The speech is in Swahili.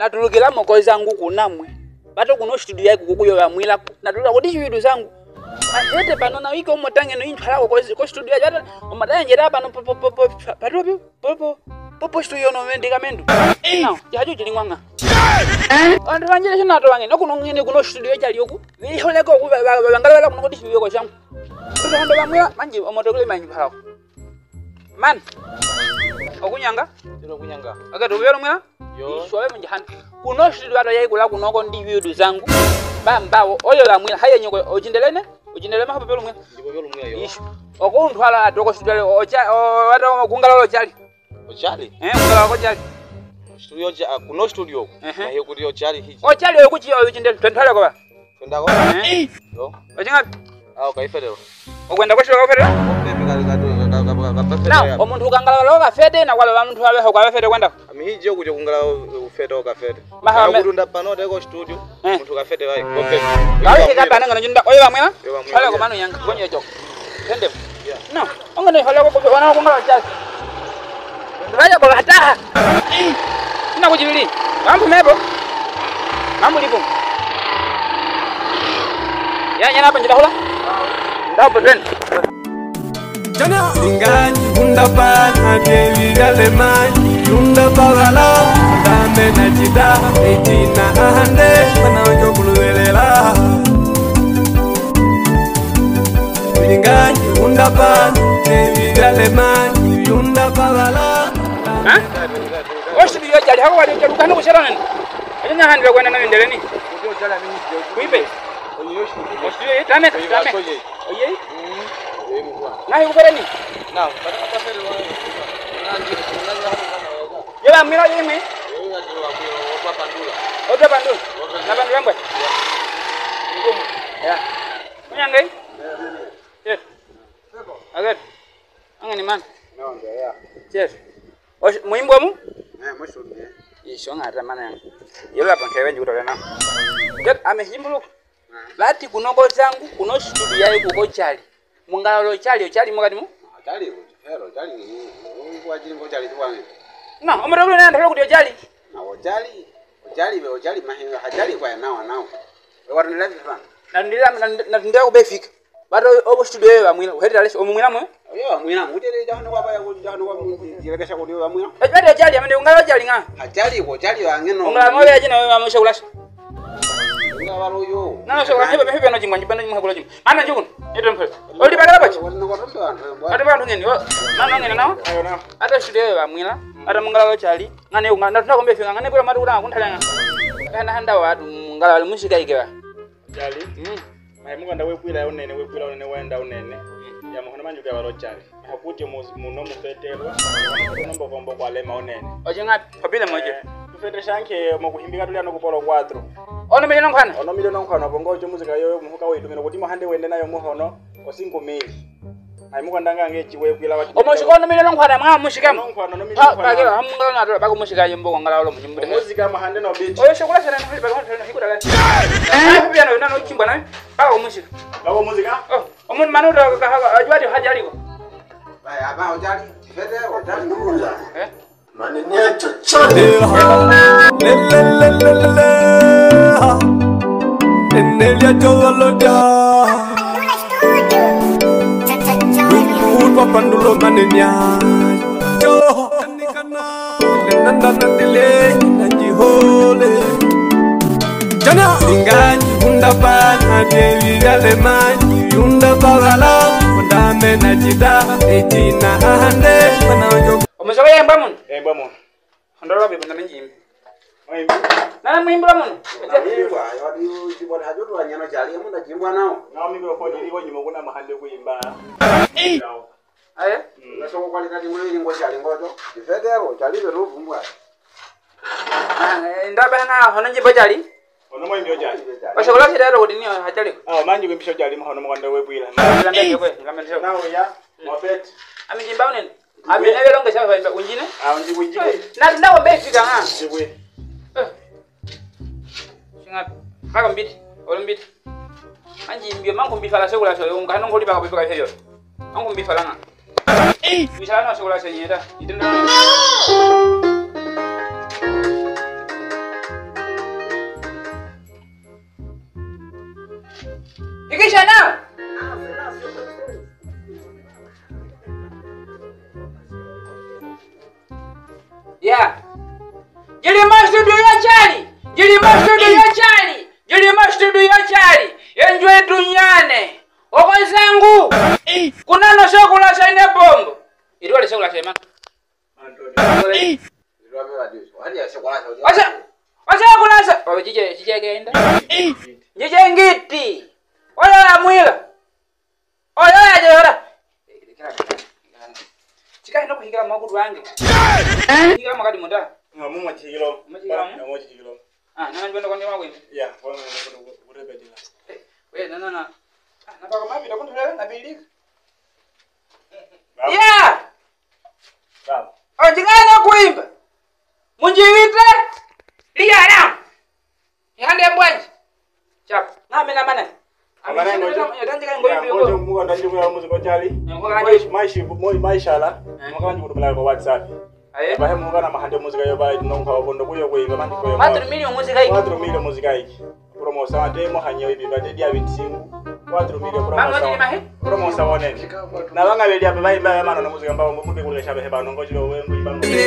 natulukira moko zangu kunamwe bato kuno studio yake kukuyo bamwila natulukira kuti chividu zangu ahete pano na wiki omotange no intwala ko studio yake omatanjera pano popo studio no medicamento no yajo chilingwanga andu banjira china to bange no kuno ngene kuno studio yake yoku biholeko bangala kuno kuti chividu ko changu ndo bamwila manje omotokole manje phala man okunyanga Tino kunyanga. akati ubero mwila Yo. ishowe mnjihani kuno studio ata yaikula kunoko ndi vidu zangu bambawo oyo la mwila haye nyoko ojindelene hapo pelo mwila Ndipo byo lumwe yo. isho okuntwala atoko studio wata kungalalo chali Ochali. kungalalo ko chali Studio kuno studio. Na hiyo kuti ochali hichi. ochali oyo kuchi oyo chindele twentwale ko ba Twenda ko. Yo. ojinga Ah, kaifedero. okwenda kwesho ko fere Pepe na omuntu kangalalo ka fede na kwalo bamuntu abeho kwa fede kwenda amihije kuti kungala ufete okafete. Mahame. Kutunda pano teko studio. Muntu kafete vai. Kope. ngawe kikatana ngana njunda oyo bamwila Yo bamwila. hala ko manu yanga gonye choko tende no ongane hala ko wana ko ngala chali raja ko hata ina kujibili mambo mebo mambo lipo ya nyana hapa njida hula ndapo tende Jana ingani undapana kevi galemani undapagala dame na jida etina ahande panajo kuluelela ingani undapana kevi galemani undapagala ha oshi biyo jali hawa wali kana kushara nani ajanya handi kwenda na endeleni Studio ochali amihije. kuipe Oyo studio. oshi tame oye Yo mukwa. nahi kufereni Na, para kafete wa. yeba mira yime otra pandu na pandu ngwe ya munyangai yes agat angani man yes osh muimbo mu isho ngata mana yola pankewe njuto na jet amehimbulu lati kunoko zangu kuno studio yayi kuko chali mungalalo chali mukati mu Ochali, hero, ochali. Wajiri ochali tuwange. na omorobule na ndalo kuti chali Na ochali mahinga hajali kwa nao. Watu ni live fan. na ndira kubefika bato obo studio yewe bamwina uhedira leso omumwina mwe Oyo mwina mutere jahano kwa baya jahano kwa jirekesha kuti wa mwina. ejwade chali amende ungalo chali nga Ochali wangeno. ungala mobe ajina wewe amusha ulasha Nga balo yo. na so hebe hebe no jingwa njibanda jimwe kula jimwe ana njukun eto mpe oli bagala bachi Wano kwa tombe wantu. ati bantu ngeni mana ngeni nawo Ayo na. ata studio yewe bamwina ata mungala chali ngane ungala natuna kombe finga ngane kula matu kula kuntalanga kana handa watu mungala musika ikewa Jali. Mukanda wekwila unene wenda unene. Ya muhona manjuka balo chali. Hakuti muno mufetelwa. Kunombo kombo kwa lema unene. ojinga pabile moje Tufete shanke mukuhimbika tulia no kupolo 4. ono milino nkwana Ono milioni nkono bongo cyo muzika yo mufuka wetumira kuti muhande wende nayo muhono osinko mili. Ai mukanda ngange chiwe kwila wati. omushika ono milino nkwana mwa mushika Nkono no milioni ha nkono. bagala hamungala na bako mushika yembo ngala lo munyimbude Muzika muhande no beach. oyo shokula sana no bako no hikuda la pia no no chimba na bako mushika Babo muzika? oh omun manu da ka ajwadi haja aliko Aya aba ochali. Fete ochali nuza. eh manenya chochote Enelia jogoloda Upa pandulo manenya Jo Nanda natile Nanjihole Jana Ingani undapana Kevi galemani Undapagala Undame najida Etina ahande Panajo omushika yemba mun Mbamo. ndoro bibu na menjim Mai. na mwimbula mun Iwa, yodi jibona hajotu wanyano chali amunda jimbwa nao. Na mimi kwa kweli hiyo nyuma kuna mahali kuimba. aye Nasoko kwali kati mwili ngo chali ngoto. Fete ochali beru vumbwa. ndaba na hono njibo jali Ono mwe ndio jali. oshokula kidaro kudini hajali Manji kumpisha jali muhono mukanda webwila. lambe kwe lambe sho Nawe ya mopet. amijimba unen amene belonga shafa unjine Unji kunjiko. na ndawo befika nga Jibwe. singa kaka mbiti olumbiti anji mbio mangu mbifala sekula so ngano ngoli baka bifika heyo mangu mbifala nga bisala no sekula senyeta itendo Ikisha nao. Ya. Jilima studio ya chali. Jilima studio ya chali. Jilima studio ya chali. Enjoy dunyane. Okozangu. Kuna no shokula shaine bombo. Iliwa le shokula shaima. Wasa kulasa. Baba jije genda. Jije ngiti. Oya mwila. Oya jora. Chika ndo kuhikira makudu wange. Hikira makadi munda. Ngamu machigilo. Machigilo. Ah, nana njwenda kwa ndima kwini. Yeah, kwa kurebedila. We nana. Na baka mapi ndo kuntu na bilika. Yeah. Sawa. Ojinganya kuimba. Munjiwite. Liya na. Yande mbwanji. Chap. Ngame na mana. Amana ngojo. Ndanje ngoimbi ngo. Ngojo mugo ndanje kwa muziko jali. Maisha la. Mukanje kudumala kwa WhatsApp. Aye. Bahe mugo na mahande muzika yo bayi nonka wabondo kuyo kuimba mandi kuyo. 4 million muzika hiki. 4 million muzika hiki. Promosa wate mo hanyo ibi bade dia bitsingu. 4 million promosa. Promosa wonene. Na banga beli aba bayi bayi mana no muzika mbawo mumbe kulesha behe bano ngojo we muyimba. Le